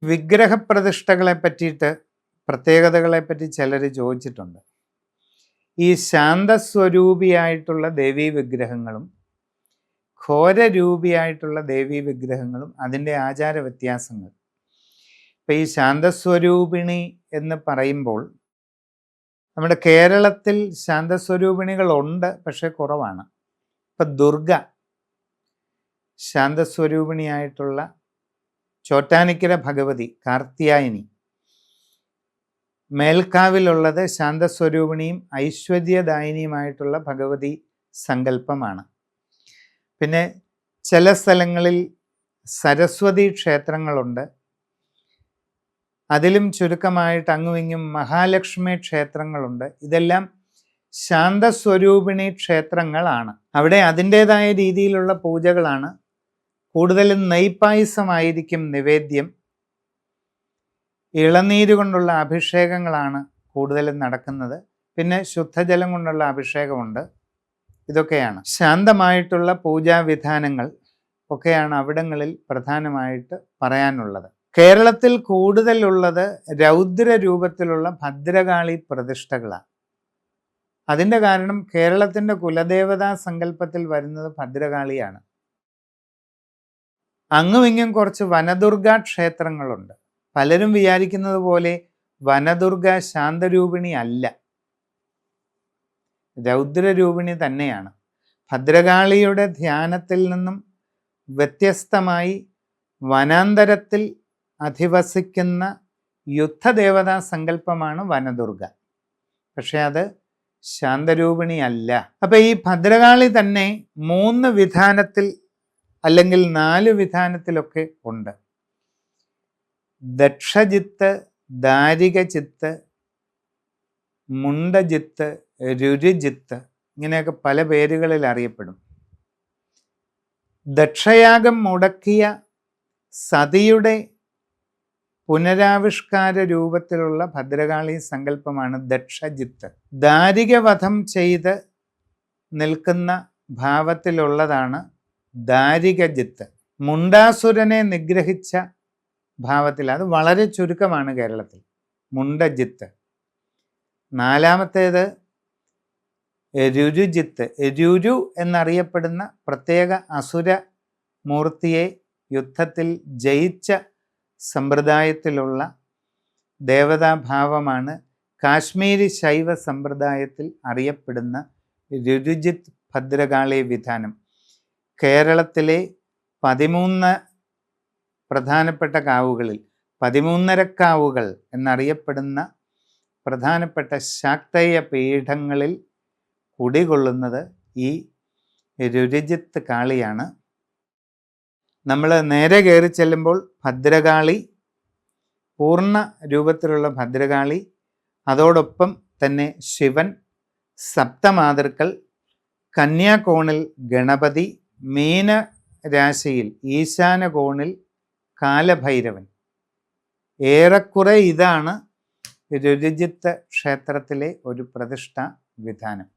വിഗ്രഹപ്രതിഷ്ഠകളെ പറ്റിയിട്ട് പ്രത്യേകതകളെ പറ്റി ചിലർ ചോദിച്ചിട്ടുണ്ട്. ഈ ശാന്തസ്വരൂപിയായിട്ടുള്ള ദേവീ വിഗ്രഹങ്ങളും ഘോരരൂപിയായിട്ടുള്ള ദേവീ വിഗ്രഹങ്ങളും അതിൻ്റെ ആചാര വ്യത്യാസങ്ങൾ. ഇപ്പം ഈ ശാന്തസ്വരൂപിണി എന്ന് പറയുമ്പോൾ നമ്മുടെ കേരളത്തിൽ ശാന്തസ്വരൂപിണികളുണ്ട്, പക്ഷെ കുറവാണ്. ഇപ്പം ദുർഗ ശാന്തസ്വരൂപിണിയായിട്ടുള്ള ചോറ്റാനിക്കര ഭഗവതി കാർത്യായനി, മേൽക്കാവിലുള്ളത് ശാന്തസ്വരൂപിണിയും ഐശ്വര്യദായിനിയുമായിട്ടുള്ള ഭഗവതി സങ്കല്പമാണ്. പിന്നെ ചില സ്ഥലങ്ങളിൽ സരസ്വതി ക്ഷേത്രങ്ങളുണ്ട്. അതിലും ചുരുക്കമായിട്ട് അങ്ങുമിങ്ങും മഹാലക്ഷ്മി ക്ഷേത്രങ്ങളുണ്ട്. ഇതെല്ലാം ശാന്തസ്വരൂപിണി ക്ഷേത്രങ്ങളാണ്. അവിടെ അതിൻ്റേതായ രീതിയിലുള്ള പൂജകളാണ്. കൂടുതലും നെയ്പായസമായിരിക്കും നിവേദ്യം. ഇളനീര് കൊണ്ടുള്ള അഭിഷേകങ്ങളാണ് കൂടുതലും നടക്കുന്നത്. പിന്നെ ശുദ്ധജലം കൊണ്ടുള്ള അഭിഷേകമുണ്ട്. ഇതൊക്കെയാണ് ശാന്തമായിട്ടുള്ള പൂജാവിധാനങ്ങൾ ഒക്കെയാണ് അവിടങ്ങളിൽ പ്രധാനമായിട്ട് പറയാനുള്ളത്. കേരളത്തിൽ കൂടുതലുള്ളത് രൗദ്ര രൂപത്തിലുള്ള ഭദ്രകാളി പ്രതിഷ്ഠകളാണ്. അതിൻ്റെ കാരണം കേരളത്തിൻ്റെ കുലദേവതാ സങ്കല്പത്തിൽ വരുന്നത് ഭദ്രകാളിയാണ്. അങ്ങുമിങ്ങും കുറച്ച് വനദുർഗ ക്ഷേത്രങ്ങളുണ്ട്. പലരും വിചാരിക്കുന്നത് പോലെ വനദുർഗ ശാന്തരൂപിണി അല്ല, രൗദ്രരൂപിണി തന്നെയാണ്. ഭദ്രകാളിയുടെ ധ്യാനത്തിൽ നിന്നും വ്യത്യസ്തമായി വനാന്തരത്തിൽ അധിവസിക്കുന്ന യുദ്ധദേവതാ സങ്കല്പമാണ് വനദുർഗ. പക്ഷെ അത് ശാന്തരൂപിണി അല്ല. അപ്പം ഈ ഭദ്രകാളി തന്നെ 3 വിധാനത്തിൽ അല്ലെങ്കിൽ 4 വിധാനത്തിലൊക്കെ ഉണ്ട്. ദക്ഷജിത്ത്, ദാരികജിത്ത്, മുണ്ടജിത്ത്, രുരുജിത്ത്, ഇങ്ങനെയൊക്കെ പല പേരുകളിൽ അറിയപ്പെടും. ദക്ഷയാഗം മുടക്കിയ സതിയുടെ പുനരാവിഷ്കാര രൂപത്തിലുള്ള ഭദ്രകാളി സങ്കല്പമാണ് ദക്ഷജിത്ത്. ദാരികവധം ചെയ്ത് നിൽക്കുന്ന ഭാവത്തിലുള്ളതാണ് ദാരികജിത്ത്. മുണ്ടാസുരനെ നിഗ്രഹിച്ച ഭാവത്തിൽ, അത് വളരെ ചുരുക്കമാണ് കേരളത്തിൽ, മുണ്ടജിത്ത്. 4മത്തേത് രുരുജിത്ത്. രുരു എന്നറിയപ്പെടുന്ന പ്രത്യേക അസുര മൂർത്തിയെ യുദ്ധത്തിൽ ജയിച്ച സമ്പ്രദായത്തിലുള്ള ദേവതാഭാവമാണ് കാശ്മീരി ശൈവ സമ്പ്രദായത്തിൽ അറിയപ്പെടുന്ന രുരുജിത്ത് ഭദ്രകാളി വിധാനം. കേരളത്തിലെ 13 പ്രധാനപ്പെട്ട കാവുകളിൽ 13.5 എന്നറിയപ്പെടുന്ന പ്രധാനപ്പെട്ട ശാക്തേയ പീഠങ്ങളിൽ കുടികൊള്ളുന്നത് ഈ രുരുജിത്ത് കാളിയാണ്. നമ്മൾ നേരെ കയറി ചെല്ലുമ്പോൾ ഭദ്രകാളി, പൂർണ്ണ രൂപത്തിലുള്ള ഭദ്രകാളി, അതോടൊപ്പം തന്നെ ശിവൻ, സപ്തമാതൃക്കൾ, കന്യാകോണിൽ ഗണപതി, മീനരാശിയിൽ ഈശാന കോണിൽ കാലഭൈരവൻ. ഏറെക്കുറെ ഇതാണ് രുരുജിത്ത് ക്ഷേത്രത്തിലെ ഒരു പ്രതിഷ്ഠാ വിധാനം.